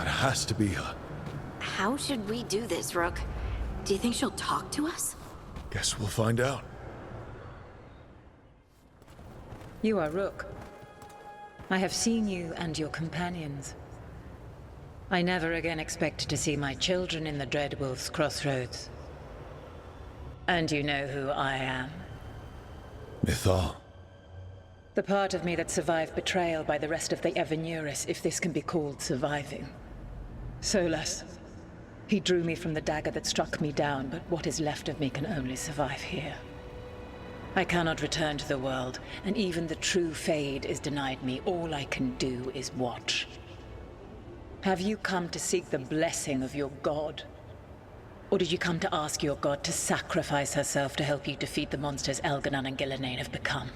Has to be her. How should we do this, Rook? Do you think she'll talk to us? Guess we'll find out. You are Rook. I have seen you and your companions. I never again expect to see my children in the Dreadwolf's crossroads. And you know who I am. Mythal. The part of me that survived betrayal by the rest of the Evenuris, if this can be called surviving. Solas. He drew me from the dagger that struck me down, but what is left of me can only survive here. I cannot return to the world, and even the true Fade is denied me. All I can do is watch. Have you come to seek the blessing of your god? Or did you come to ask your god to sacrifice herself to help you defeat the monsters Elganon and Gillenane have become?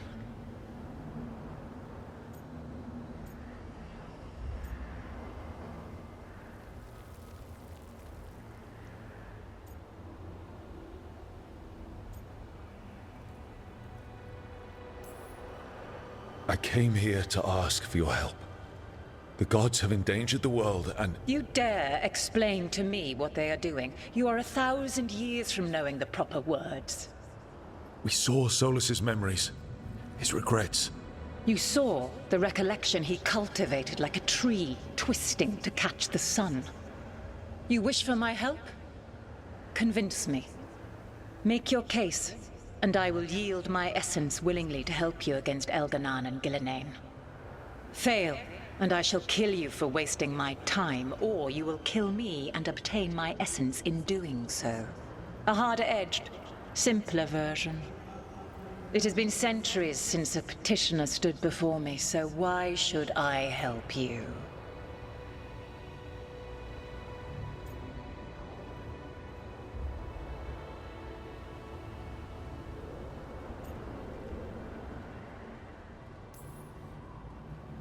I came here to ask for your help. The gods have endangered the world and... You dare explain to me what they are doing? You are 1,000 years from knowing the proper words. We saw Solas's memories, his regrets. You saw the recollection he cultivated like a tree, twisting to catch the sun. You wish for my help? Convince me. Make your case, and I will yield my essence willingly to help you against Elganon and Gillenane. Fail, and I shall kill you for wasting my time, or you will kill me and obtain my essence in doing so. A harder-edged, simpler version. It has been centuries since a petitioner stood before me, so why should I help you?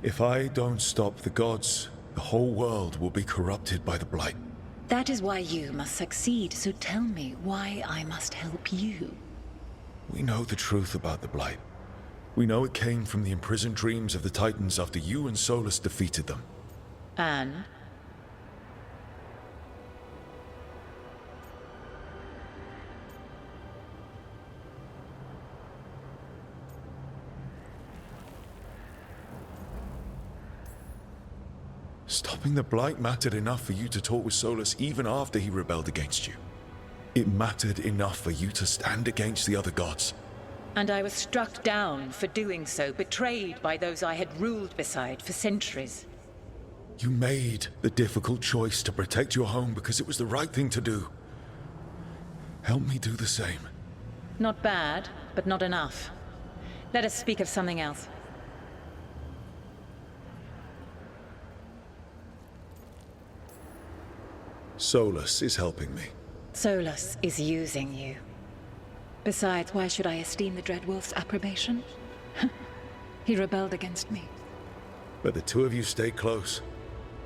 If I don't stop the gods, the whole world will be corrupted by the Blight. That is why you must succeed, so tell me why I must help you. We know the truth about the Blight. We know it came from the imprisoned dreams of the Titans after you and Solas defeated them. And? Stopping the Blight mattered enough for you to talk with Solas even after he rebelled against you. It mattered enough for you to stand against the other gods. And I was struck down for doing so, betrayed by those I had ruled beside for centuries. You made the difficult choice to protect your home because it was the right thing to do. Help me do the same. Not bad, but not enough. Let us speak of something else. Solas is helping me. Solas is using you. Besides, why should I esteem the Dreadwolf's approbation? He rebelled against me. But the two of you stay close.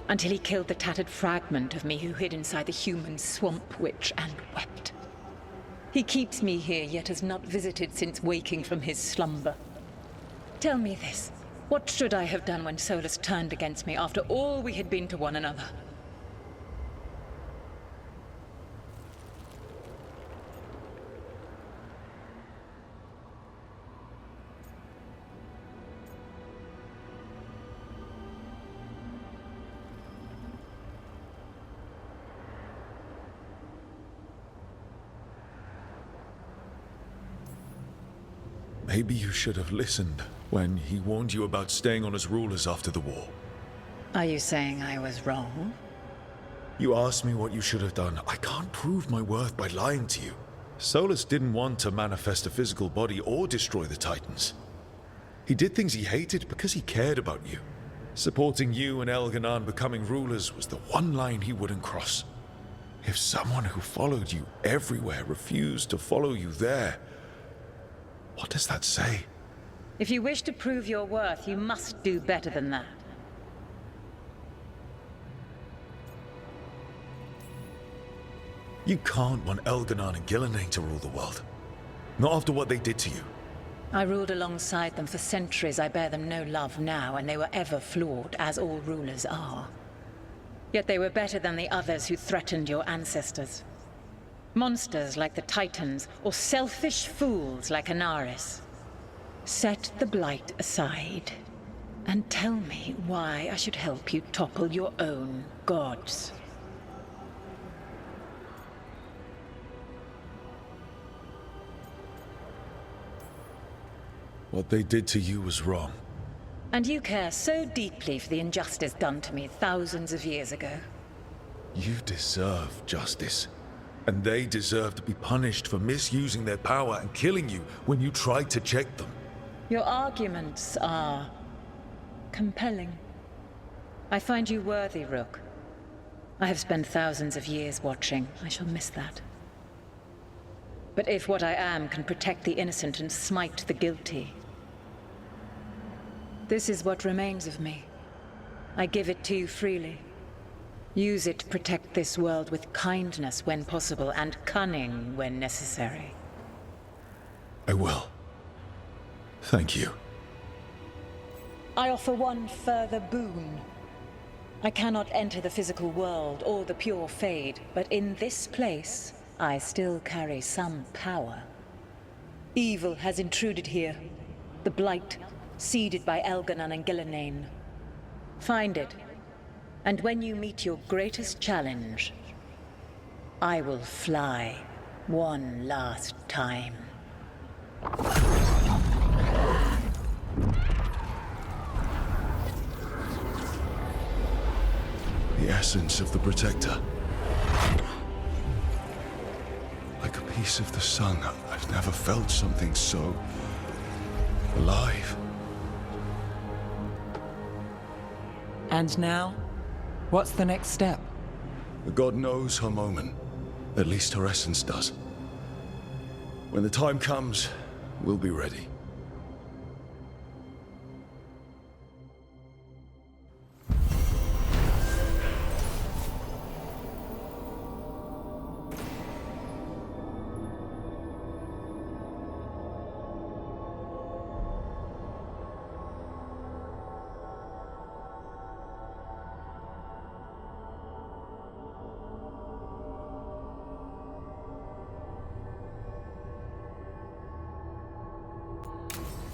Until he killed the tattered fragment of me who hid inside the human swamp witch and wept. He keeps me here, yet has not visited since waking from his slumber. Tell me this. What should I have done when Solas turned against me after all we had been to one another? Maybe you should have listened when he warned you about staying on as rulers after the war. Are you saying I was wrong? You asked me what you should have done. I can't prove my worth by lying to you. Solas didn't want to manifest a physical body or destroy the Titans. He did things he hated because he cared about you. Supporting you and Elganon becoming rulers was the one line he wouldn't cross. If someone who followed you everywhere refused to follow you there, what does that say? If you wish to prove your worth, you must do better than that. You can't want Elganon and Gillenane to rule the world. Not after what they did to you. I ruled alongside them for centuries. I bear them no love now, and they were ever flawed, as all rulers are. Yet they were better than the others who threatened your ancestors. Monsters like the Titans, or selfish fools like Anaris. Set the Blight aside. And tell me why I should help you topple your own gods. What they did to you was wrong. And you care so deeply for the injustice done to me thousands of years ago. You deserve justice. And they deserve to be punished for misusing their power and killing you when you tried to check them. Your arguments are compelling. I find you worthy, Rook. I have spent thousands of years watching. I shall miss that. But if what I am can protect the innocent and smite the guilty, this is what remains of me. I give it to you freely. Use it to protect this world with kindness when possible and cunning when necessary. I will. Thank you. I offer one further boon. I cannot enter the physical world or the pure Fade, but in this place, I still carry some power. Evil has intruded here. The Blight, seeded by Elganon and Gillenane. Find it, and when you meet your greatest challenge, I will fly one last time. The essence of the Protector. Like a piece of the sun. I've never felt something so alive. And now? What's the next step? The god knows her moment. At least her essence does. When the time comes, we'll be ready.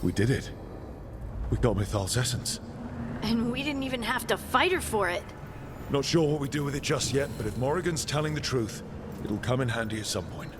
We did it. We got Mythal's essence. And we didn't even have to fight her for it. Not sure what we do with it just yet, but if Morrigan's telling the truth, it'll come in handy at some point.